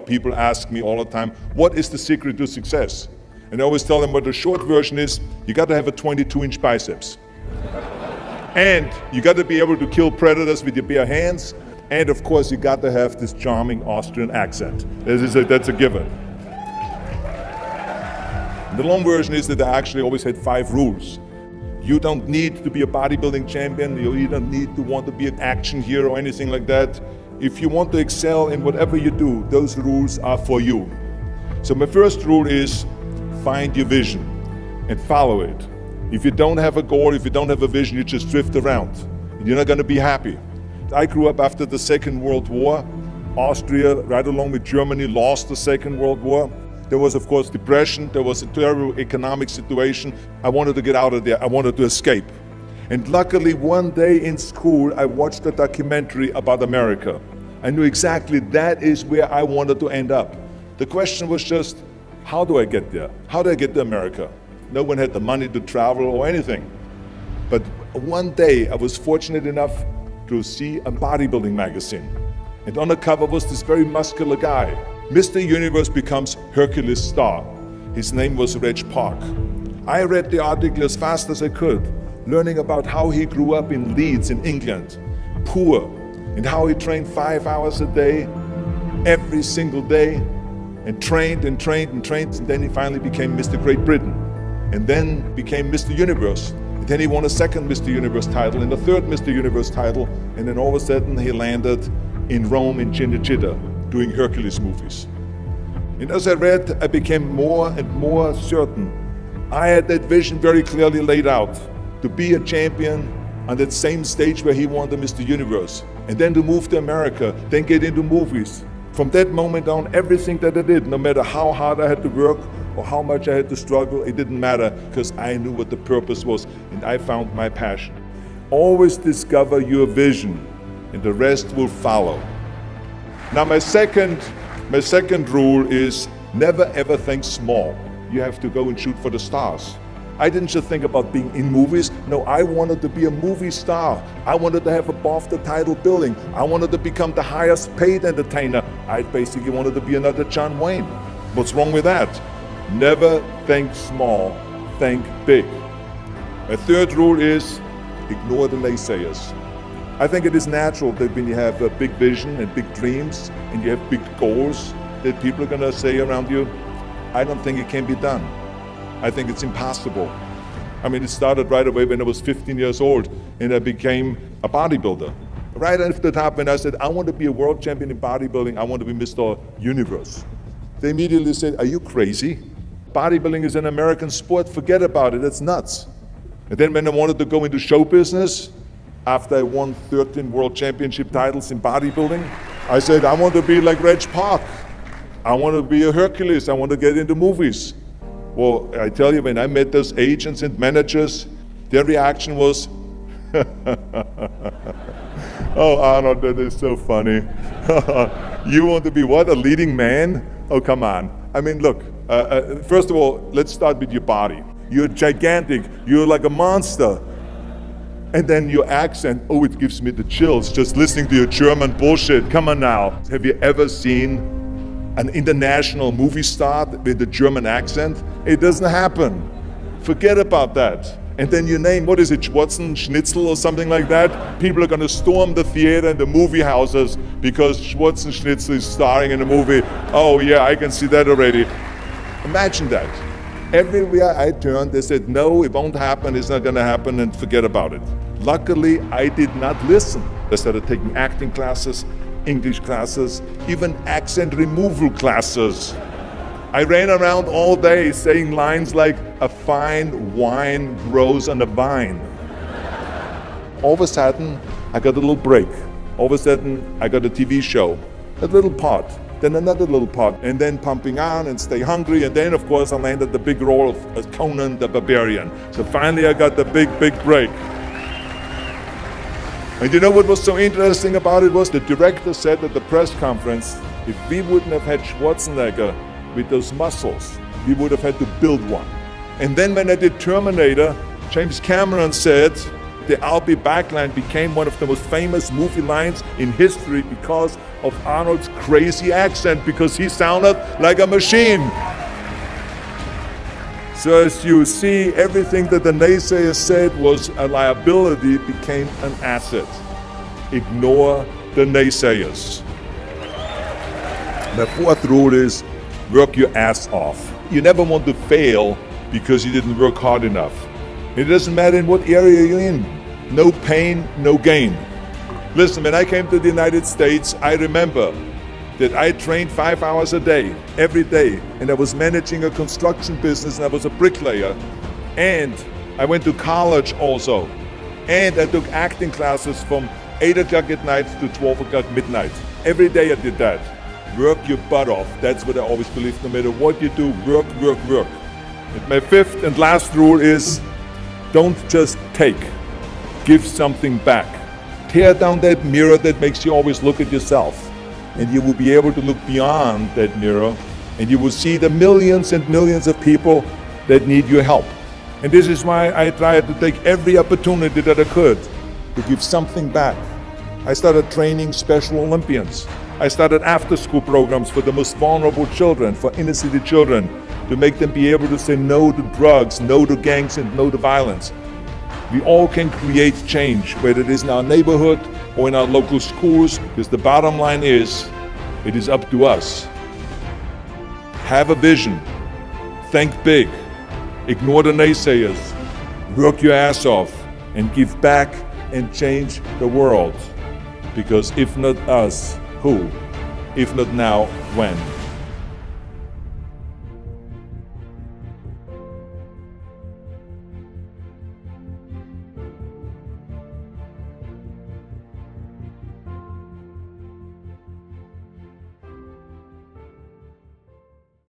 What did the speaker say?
people ask me all the time, what is the secret to success? And I always tell them what the short version is, you got to have a 22-inch biceps. And you got to be able to kill predators with your bare hands. And of course, you got to have this charming Austrian accent. That's a given. The long version is that I actually always had 5 rules. You don't need to be a bodybuilding champion. You don't need to want to be an action hero or anything like that. If you want to excel in whatever you do, those rules are for you. So my first rule is find your vision and follow it. If you don't have a goal, if you don't have a vision, you just drift around. You're not going to be happy. I grew up after the Second World War. Austria, right along with Germany, lost the Second World War. There was, of course, depression. There was a terrible economic situation. I wanted to get out of there. I wanted to escape. And luckily, one day in school, I watched a documentary about America. I knew exactly that is where I wanted to end up. The question was just, how do I get there? How do I get to America? No one had the money to travel or anything. But one day, I was fortunate enough to see a bodybuilding magazine. And on the cover was this very muscular guy. Mr. Universe becomes Hercules star. His name was Reg Park. I read the article as fast as I could, learning about how he grew up in Leeds in England, poor, and how he trained 5 hours a day, every single day, and trained and trained and trained, and then he finally became Mr. Great Britain, and then became Mr. Universe. And then he won a second Mr. Universe title and a third Mr. Universe title, and then all of a sudden he landed in Rome in Cinecittà, doing Hercules movies. And as I read, I became more and more certain. I had that vision very clearly laid out, to be a champion on that same stage where he won the Mr. Universe, and then to move to America, then get into movies. From that moment on, everything that I did, no matter how hard I had to work or how much I had to struggle, it didn't matter, because I knew what the purpose was, and I found my passion. Always discover your vision, and the rest will follow. Now my second rule is never ever think small. You have to go and shoot for the stars. I didn't just think about being in movies. No, I wanted to be a movie star. I wanted to have above the title billing. I wanted to become the highest paid entertainer. I basically wanted to be another John Wayne. What's wrong with that? Never think small, think big. My third rule is ignore the naysayers. I think it is natural that when you have a big vision and big dreams and you have big goals, that people are going to say around you, I don't think it can be done. I think it's impossible. I mean, it started right away when I was 15 years old and I became a bodybuilder. Right after the top, when I said, I want to be a world champion in bodybuilding, I want to be Mr. Universe. They immediately said, are you crazy? Bodybuilding is an American sport, forget about it, it's nuts. And then when I wanted to go into show business, after I won 13 world championship titles in bodybuilding, I said, I want to be like Reg Park. I want to be a Hercules. I want to get into movies. Well, I tell you, when I met those agents and managers, their reaction was, oh, Arnold, that is so funny. You want to be what, a leading man? Oh, come on. I mean, look, first of all, let's start with your body. You're gigantic. You're like a monster. And then your accent, oh, it gives me the chills just listening to your German bullshit. Come on now. Have you ever seen an international movie star with a German accent? It doesn't happen. Forget about that. And then your name, what is it, Schwarzenschnitzel or something like that? People are going to storm the theater and the movie houses because Schwarzenschnitzel is starring in a movie. Oh yeah, I can see that already. Imagine that. Everywhere I turned, they said, no, it won't happen, it's not going to happen, and forget about it. Luckily, I did not listen. I started taking acting classes, English classes, even accent removal classes. I ran around all day saying lines like, a fine wine grows on a vine. All of a sudden, I got a little break. All of a sudden, I got a TV show, a little part. Then another little part, and then Pumping On and Stay Hungry, and then of course I landed the big role of Conan the Barbarian. So finally I got the big break. And you know what was so interesting about it was the director said at the press conference, if we wouldn't have had Schwarzenegger with those muscles, we would have had to build one. And then when I did Terminator, James Cameron said, the "I'll be back" line became one of the most famous movie lines in history because of Arnold's crazy accent, because he sounded like a machine. So as you see, everything that the naysayers said was a liability became an asset. Ignore the naysayers. The fourth rule is work your ass off. You never want to fail because you didn't work hard enough. It doesn't matter in what area you're in. No pain, no gain. Listen, when I came to the United States, I remember that I trained 5 hours a day, every day, and I was managing a construction business, and I was a bricklayer, and I went to college also, and I took acting classes from 8 o'clock at night to 12 o'clock midnight. Every day I did that. Work your butt off. That's what I always believe. No matter what you do, work, work, work. And my fifth and last rule is don't just take. Give something back. Tear down that mirror that makes you always look at yourself. And you will be able to look beyond that mirror, and you will see the millions and millions of people that need your help. And this is why I tried to take every opportunity that I could to give something back. I started training Special Olympians. I started after-school programs for the most vulnerable children, for inner-city children, to make them be able to say no to drugs, no to gangs, and no to violence. We all can create change, whether it is in our neighborhood or in our local schools, because the bottom line is, it is up to us. Have a vision. Think big. Ignore the naysayers. Work your ass off and give back and change the world. Because if not us, who? If not now, when?